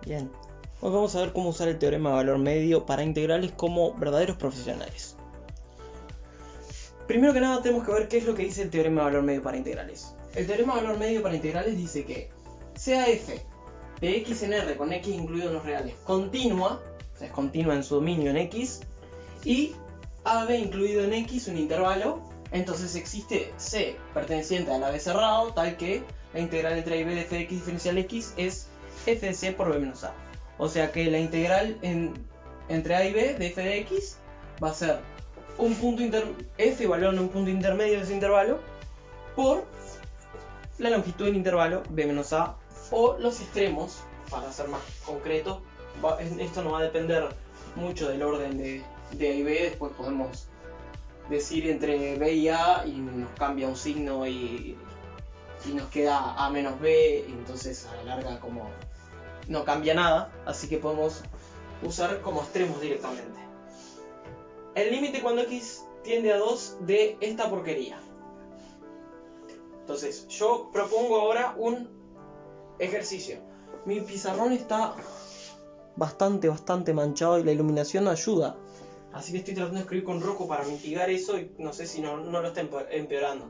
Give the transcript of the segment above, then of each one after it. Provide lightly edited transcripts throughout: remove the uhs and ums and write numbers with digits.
Bien, hoy vamos a ver cómo usar el teorema de valor medio para integrales como verdaderos profesionales. Primero que nada tenemos que ver qué es lo que dice el teorema de valor medio para integrales. El teorema de valor medio para integrales dice que sea f de x en R con x incluido en los reales continua, o sea es continua en su dominio en x, y AB incluido en x un intervalo, entonces existe C perteneciente al AB cerrado, tal que la integral entre A y B de f de x diferencial x es f de c por b menos a. O sea que la integral entre a y b de f de x va a ser un punto f igual a un punto intermedio de ese intervalo por la longitud del intervalo b menos a, o los extremos, para ser más concreto. Esto no va a depender mucho del orden de a y b, después podemos decir entre b y a y nos cambia un signo y nos queda a menos b, y entonces a la larga como no cambia nada, así que podemos usar como extremos directamente. El límite cuando x tiende a 2 de esta porquería. Entonces yo propongo ahora un ejercicio. Mi pizarrón está bastante manchado y la iluminación no ayuda, así que estoy tratando de escribir con rojo para mitigar eso y no sé si no lo está empeorando,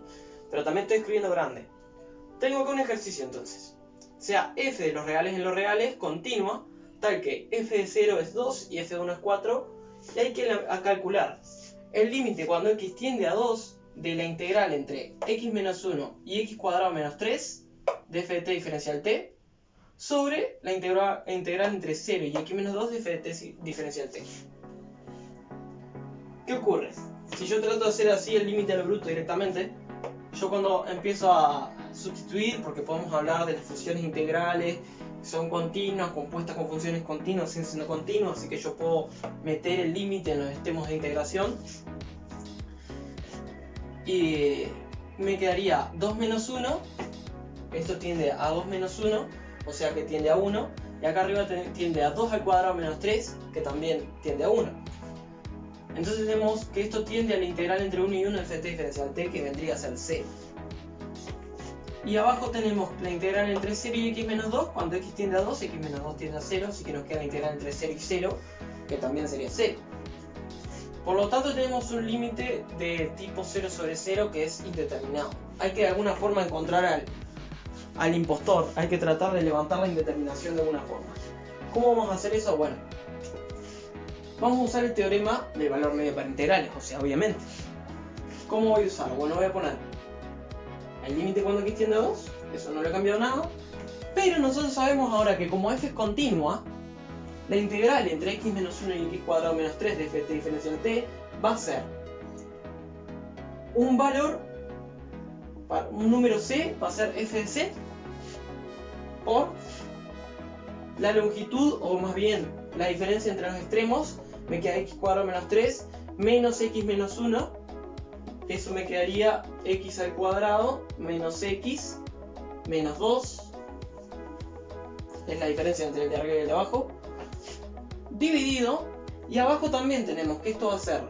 pero también estoy escribiendo grande. Tengo acá un ejercicio entonces. Sea f de los reales en los reales continua, tal que f de 0 es 2 y f de 1 es 4, y hay que calcular el límite cuando x tiende a 2 de la integral entre x menos 1 y x cuadrado menos 3 de f de t diferencial t sobre la integral entre 0 y x menos 2 de f de t diferencial t. ¿Qué ocurre? Si yo trato de hacer así el límite a lo bruto directamente, yo cuando empiezo a sustituir, porque podemos hablar de las funciones integrales, son continuas, compuestas con funciones continuas, sin siendo continuas, así que yo puedo meter el límite en los extremos de integración. Y me quedaría 2 menos 1, esto tiende a 2 menos 1, o sea que tiende a 1, y acá arriba tiende a 2 al cuadrado menos 3, que también tiende a 1. Entonces tenemos que esto tiende a la integral entre 1 y 1 de f de t diferencial t, que vendría a ser c. Y abajo tenemos la integral entre 0 y x menos 2, cuando x tiende a 2, x menos 2 tiende a 0, así que nos queda la integral entre 0 y 0, que también sería 0. Por lo tanto tenemos un límite de tipo 0 sobre 0 que es indeterminado. Hay que de alguna forma encontrar al impostor, hay que tratar de levantar la indeterminación de alguna forma. ¿Cómo vamos a hacer eso? Bueno, vamos a usar el teorema del valor medio para integrales, o sea, obviamente. ¿Cómo voy a usarlo? Bueno, voy a poner el límite cuando x tiende a 2, eso no le he cambiado nada, pero nosotros sabemos ahora que como f es continua, la integral entre x menos 1 y x cuadrado menos 3 de f de t diferencial t va a ser un valor, un número c, va a ser f de c por la longitud, o más bien la diferencia entre los extremos, me queda x cuadrado menos 3 menos x menos 1, eso me quedaría x al cuadrado menos x menos 2, es la diferencia entre el de arriba y el de abajo, dividido, y abajo también tenemos que esto va a ser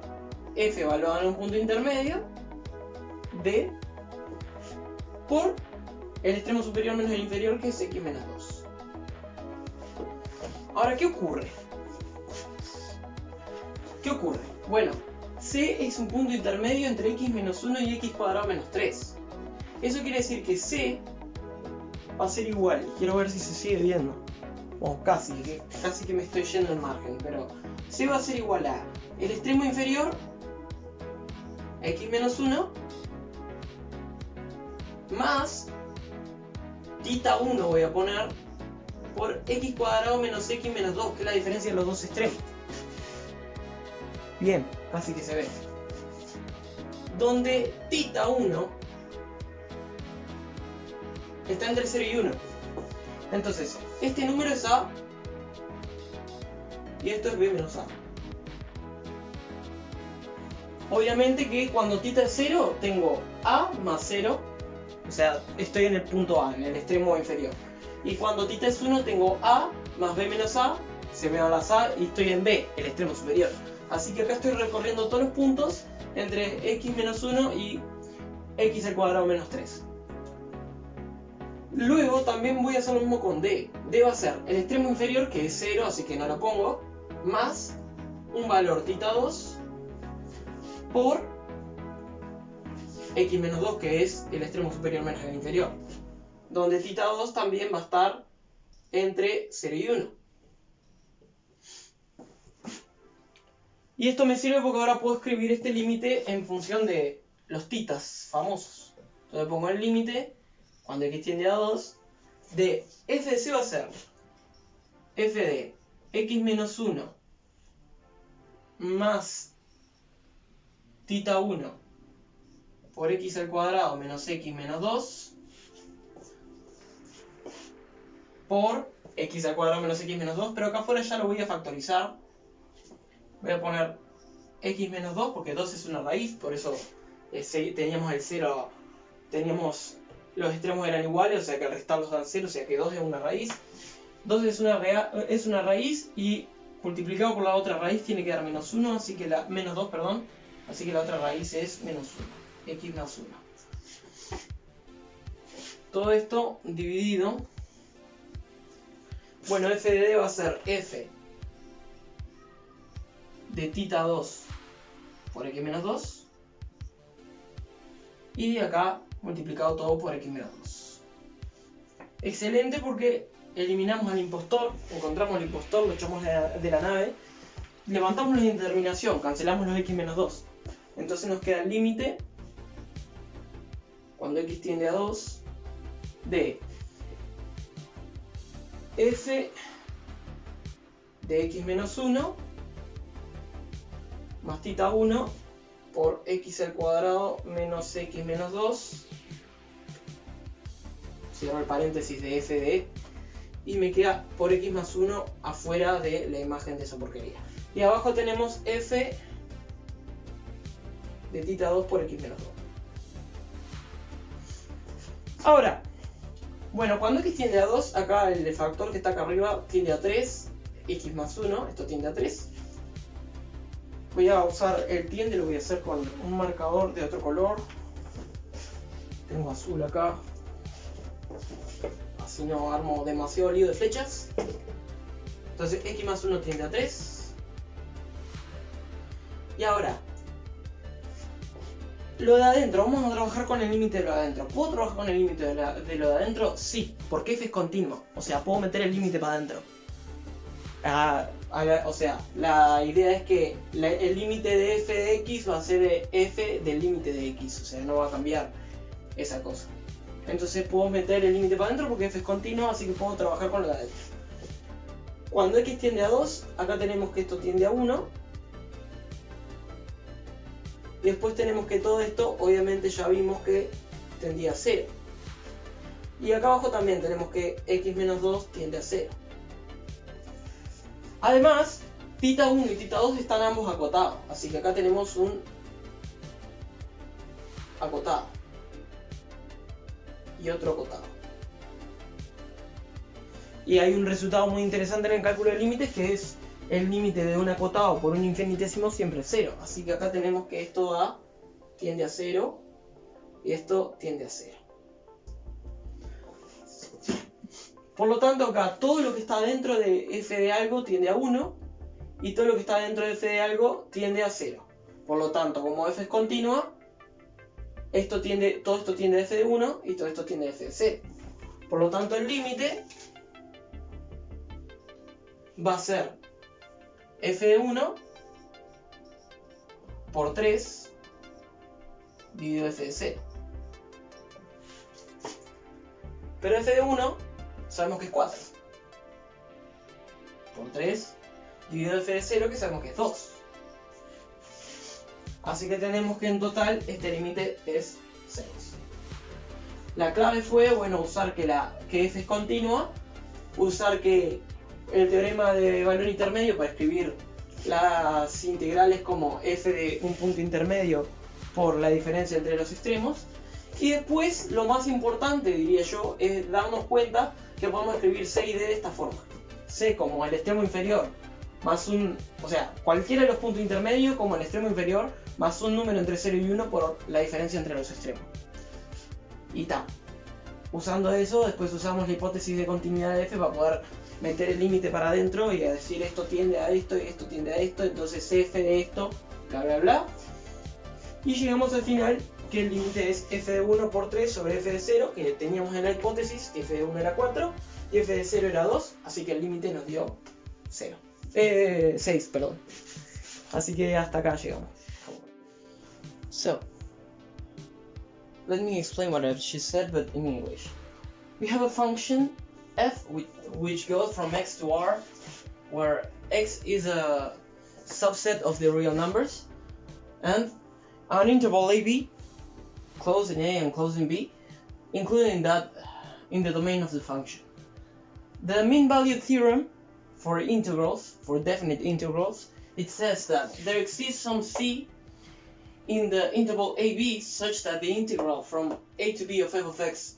f evaluado en un punto intermedio de por el extremo superior menos el inferior, que es x menos 2. Ahora, ¿qué ocurre? Bueno, c es un punto intermedio entre x menos 1 y x cuadrado menos 3. Eso quiere decir que c va a ser igual, y quiero ver si se sigue viendo. Bueno, casi que me estoy yendo al margen, pero c va a ser igual a el extremo inferior, x menos 1, más tita 1 voy a poner, por x cuadrado menos x menos 2, que es la diferencia de los dos extremos. Bien, casi que se ve. Donde tita 1 está entre 0 y 1. Entonces, este número es a y esto es b menos a. Obviamente que cuando tita es 0 tengo a más 0, o sea, estoy en el punto a, en el extremo inferior. Y cuando tita es 1 tengo a más b menos a, se me va las a y estoy en b, el extremo superior. Así que acá estoy recorriendo todos los puntos entre x menos 1 y x al cuadrado menos 3. Luego también voy a hacer lo mismo con D. D va a ser el extremo inferior, que es 0, así que no lo pongo, más un valor θ2 por x menos 2, que es el extremo superior menos el inferior, donde θ2 también va a estar entre 0 y 1. Y esto me sirve porque ahora puedo escribir este límite en función de los titas famosos. Entonces pongo el límite, cuando x tiende a 2, de f de c va a ser f de x menos 1 más θ1 por x al cuadrado menos x menos 2 por x al cuadrado menos x menos 2, pero acá afuera ya lo voy a factorizar. Voy a poner x menos 2 porque 2 es una raíz, por eso teníamos el 0, los extremos eran iguales, o sea que al restarlos dan 0, o sea que 2 es una raíz. 2 es una raíz y multiplicado por la otra raíz tiene que dar menos 1, así que menos 2, perdón, así que la otra raíz es menos 1, x más 1. Todo esto dividido, bueno, f de d va a ser f de θ2 por x menos 2 y de acá multiplicado todo por x menos 2. Excelente, porque eliminamos al impostor, encontramos al impostor, lo echamos de la nave, levantamos la indeterminación, cancelamos los x menos 2. Entonces nos queda el límite, cuando x tiende a 2, de f de x menos 1 más θ1 por x al cuadrado menos x menos 2, cierro el paréntesis de f de e, y me queda por x más 1 afuera de la imagen de esa porquería. Y abajo tenemos f de θ2 por x menos 2. Ahora, bueno, cuando x tiende a 2, acá el factor que está acá arriba tiende a 3, x más 1, esto tiende a 3. Voy a usar el tiende, lo voy a hacer con un marcador de otro color. Tengo azul acá, así no armo demasiado lío de flechas. Entonces x más 1 tiende a 3. Y ahora, lo de adentro, vamos a trabajar con el límite de lo de adentro. ¿Puedo trabajar con el límite de lo de adentro? Sí, porque f es continuo, o sea, puedo meter el límite para adentro. O sea, la idea es que el límite de f de x va a ser f del límite de x, o sea, no va a cambiar esa cosa. Entonces puedo meter el límite para adentro porque f es continuo, así que puedo trabajar con lo de adentro. Cuando x tiende a 2, acá tenemos que esto tiende a 1. Y después tenemos que todo esto, obviamente ya vimos que tendía a 0. Y acá abajo también tenemos que x menos 2 tiende a 0. Además, θ1 y θ2 están ambos acotados, así que acá tenemos un acotado y otro acotado. Y hay un resultado muy interesante en el cálculo de límites, que es el límite de un acotado por un infinitésimo siempre es 0. Así que acá tenemos que esto tiende a 0 y esto tiende a 0. Por lo tanto, acá todo lo que está dentro de f de algo tiende a 1 y todo lo que está dentro de f de algo tiende a 0. Por lo tanto, como f es continua, todo esto tiende a f de 1 y todo esto tiende a f de 0. Por lo tanto, el límite va a ser f de 1 por 3 dividido f de 0. Pero f de 1 sabemos que es 4. Por 3 dividido f de 0, que sabemos que es 2. Así que tenemos que en total este límite es 6. La clave fue, bueno, usar que f es continua, usar que el teorema de valor intermedio para escribir las integrales como f de un punto intermedio por la diferencia entre los extremos. Y después, lo más importante, diría yo, es darnos cuenta que podemos escribir c y d de esta forma. C como el extremo inferior más o sea, cualquiera de los puntos intermedios como el extremo inferior más un número entre 0 y 1 por la diferencia entre los extremos. Y ta. usando eso, después usamos la hipótesis de continuidad de f para poder meter el límite para adentro y decir esto tiende a esto y esto tiende a esto, entonces f de esto, bla bla bla. Y llegamos al final, que el límite es f de 1 por 3 sobre f de 0, que teníamos en la hipótesis, que f de 1 era 4 y f de 0 era 2, así que el límite nos dio 6, perdón. Así que hasta acá llegamos. So, let me explain what she said, but in English. We have a function f which goes from x to r, where x is a subset of the real numbers, and an interval ab, closed in a and closed in b, including that in the domain of the function. The mean value theorem for integrals, for definite integrals, it says that there exists some c in the interval ab such that the integral from a to b of f of x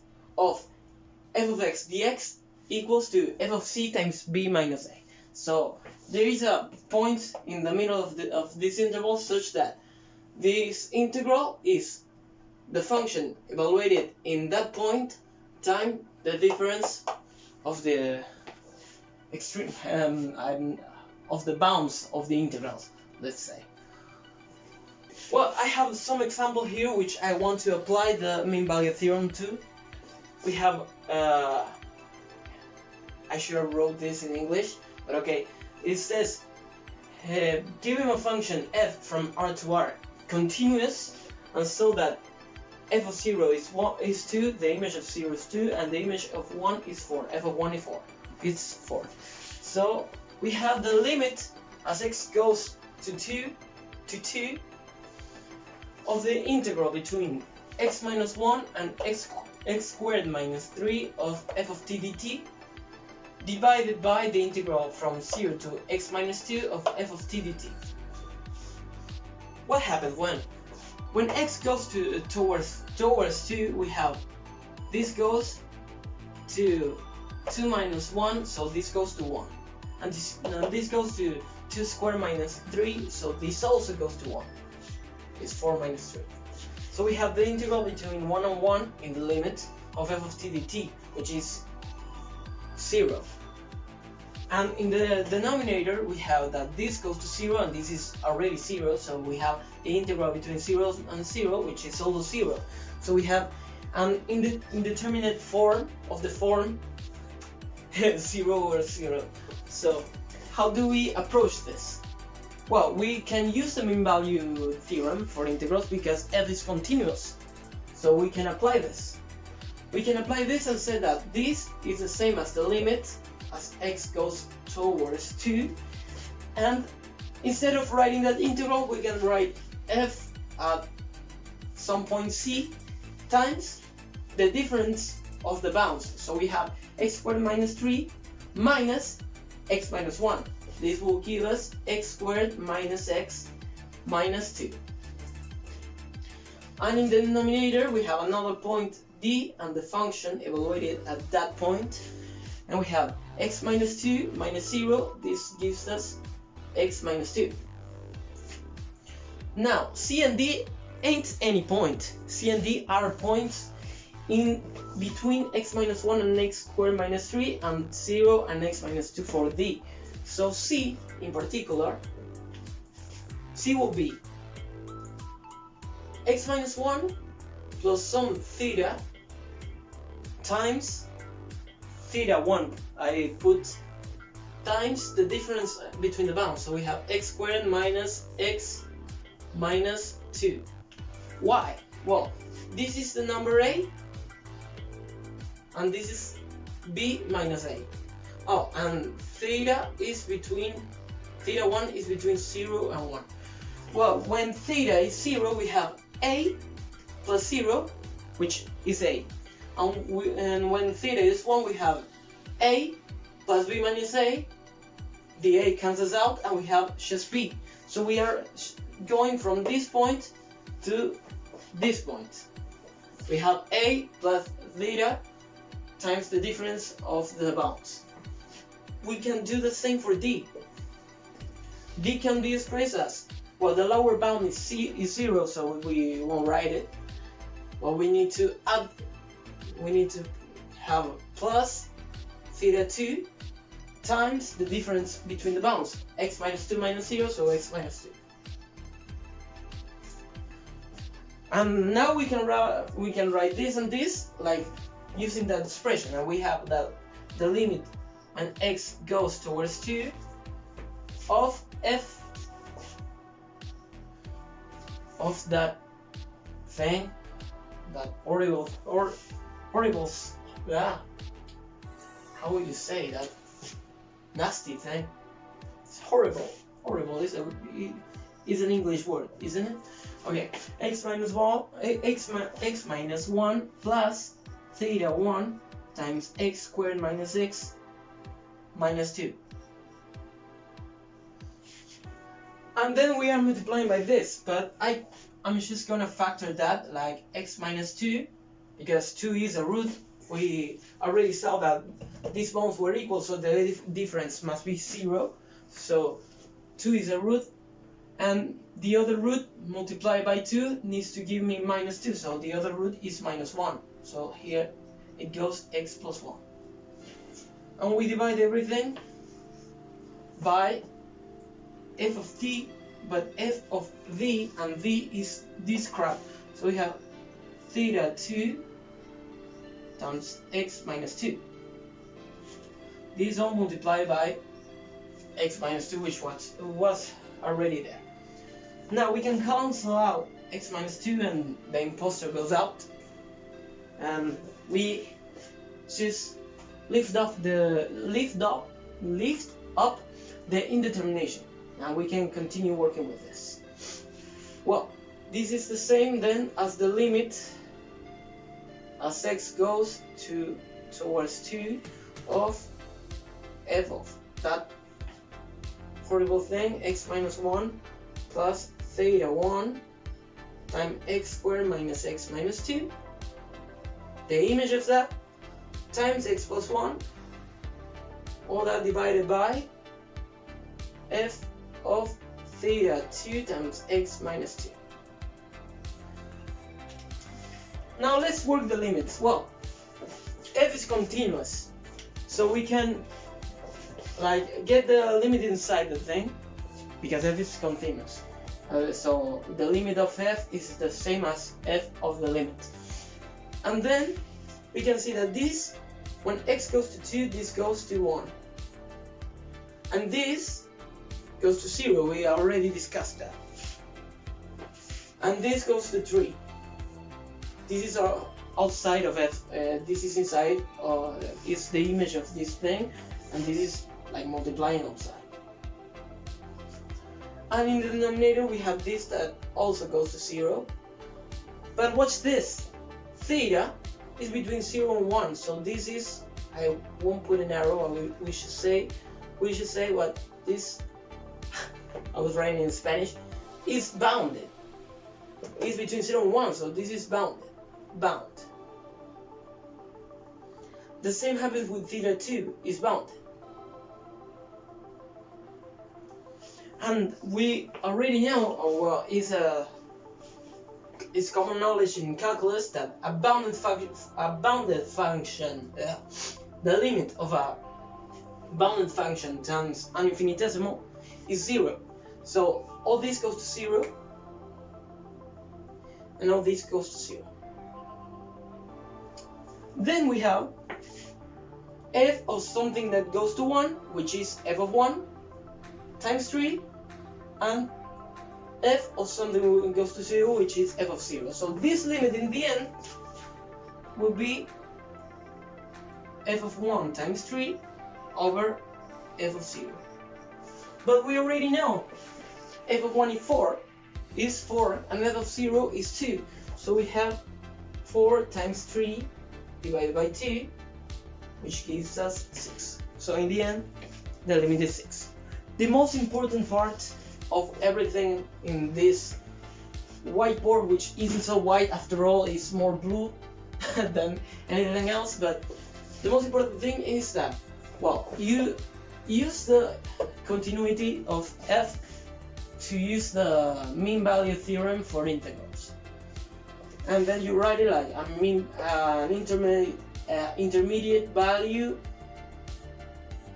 dx equals to f of c times b minus a. So there is a point in the middle of this interval such that this integral is the function evaluated in that point times the difference of the extreme of the bounds of the integrals, let's say. Well, I have some example here which I want to apply the mean value theorem to. We have I should have wrote this in English, but okay. It says given a function f from r to r continuous, and so that f of 0 is 2, the image of 0 is 2, and the image of 1 is 4. F of 1 is 4. It's 4. So we have the limit as x goes to 2 of the integral between x minus 1 and x squared minus 3 of f of t dt, divided by the integral from 0 to x minus 2 of f of t dt. What happens when x goes towards 2? We have this goes to 2 minus 1, so this goes to 1, and this goes to 2 squared minus 3, so this also goes to 1. It's 4 minus 3. So we have the integral between 1 and 1 in the limit of f of t dt, which is 0. And in the denominator we have that this goes to 0 and this is already 0, so we have the integral between 0 and 0, which is also 0. So we have an indeterminate form of the form 0 over 0. So how do we approach this? Well, we can use the mean value theorem for integrals because f is continuous. So we can apply this. We can apply this and say that this is the same as the limit as x goes towards 2, and instead of writing that integral we can write f at some point c times the difference of the bounds. So we have x squared minus 3 minus x minus 1. This will give us x squared minus x minus 2. And in the denominator we have another point d and the function evaluated at that point, and we have x minus 2 minus 0, this gives us x minus 2. Now, c and d ain't any point. C and d are points in between x minus 1 and x squared minus 3 and 0 and x minus 2 for d. So c, in particular, c will be x minus 1 plus some theta times theta 1. I put times the difference between the bounds. So we have x squared minus x minus 2. Why? Well, this is the number a, and this is b minus a. Oh, and theta 1 is between 0 and 1. Well, when theta is 0, we have a plus 0, which is a. And when theta is 1, we have a plus b minus a. The a cancels out, and we have just b. So we are going from this point to this point. We have a plus theta times the difference of the bounds. We can do the same for d. D can be expressed as, well, the lower bound is 0, so we won't write it. Well, we need to have plus theta 2 times the difference between the bounds, x minus 2 minus 0, so x minus 2. And now we can write this and this like using that expression, and we have that the limit when x goes towards 2 of f of that thing, that horrible, yeah, how would you say that nasty thing? It's horrible is an English word, isn't it? Okay, x minus 1 plus theta 1 times x squared minus x minus 2. And then we are multiplying by this, but I'm just gonna factor that like x minus 2, because 2 is a root. We already saw that these bounds were equal, so the difference must be 0. So 2 is a root, and the other root multiplied by 2 needs to give me minus 2, so the other root is minus 1. So here it goes x plus 1. And we divide everything by f of t, but f of v, and v is this crap. So we have theta 2 times x minus 2. This is all multiplied by x minus 2, which was already there. Now we can cancel out x minus 2 and the imposter goes out. And we just lift up the indetermination. Now we can continue working with this. Well, this is the same then as the limit as x goes towards 2 of f of that horrible thing, x minus 1 plus theta 1 times x squared minus x minus 2, the image of that, times x plus 1, all that divided by f of theta 2 times x minus 2. Now let's work the limits. Well, f is continuous, so we can like get the limit inside the thing, because f is continuous. So the limit of f is the same as f of the limit. And then we can see that this, when x goes to 2, this goes to 1. And this goes to 0, we already discussed that. And this goes to 3. This is outside of f, this is inside, is the image of this thing, and this is like multiplying outside. And in the denominator we have this that also goes to 0. But watch this, theta is between 0 and 1, so this is, I won't put an arrow, and we should say what this, I was writing in Spanish, is bounded. It's between 0 and 1, so this is bound. The same happens with theta 2, is bounded. And we already know, or well, it's common knowledge in calculus that a bounded function, the limit of a bounded function times an infinitesimal is 0. So all this goes to 0, and all this goes to 0. Then we have f of something that goes to 1, which is f of 1 times 3, and f of something that goes to 0, which is f of 0. So this limit in the end will be f of 1 times 3 over f of 0. But we already know f of 1 is 4, and f of 0 is 2. So we have 4 times 3 divided by 2, which gives us 6. So in the end, the limit is 6. The most important part of everything in this whiteboard, which isn't so white after all, is more blue than anything else, but the most important thing is that, well, you use the continuity of f to use the mean value theorem for integrals, and then you write it like an intermediate value,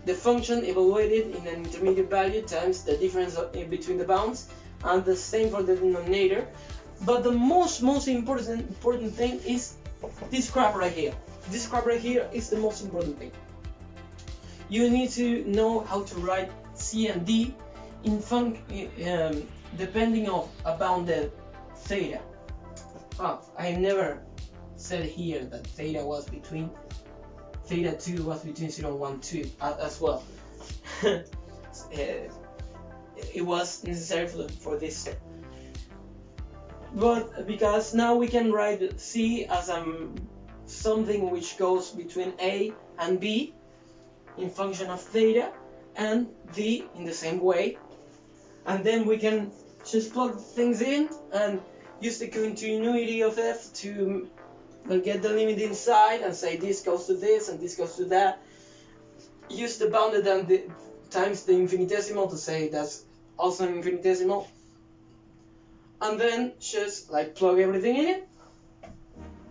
the function evaluated in an intermediate value times the difference between the bounds, and the same for the denominator. But the most important thing is this crap right here. This crap right here is the most important thing. You need to know how to write C and D in depending on a bounded theta. I never said here that theta 2 was between 0 and 1, 2 as well. It was necessary for this step. But because now we can write C as something which goes between A and B in function of theta, and D in the same way, and then we can just plug things in and use the continuity of F to get the limit inside and say this goes to this and this goes to that. Use the bounded and times the infinitesimal to say that's also an infinitesimal, and then just like plug everything in it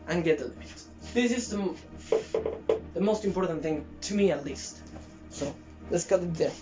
and get the limit. This is the most important thing to me, at least. So let's cut it there.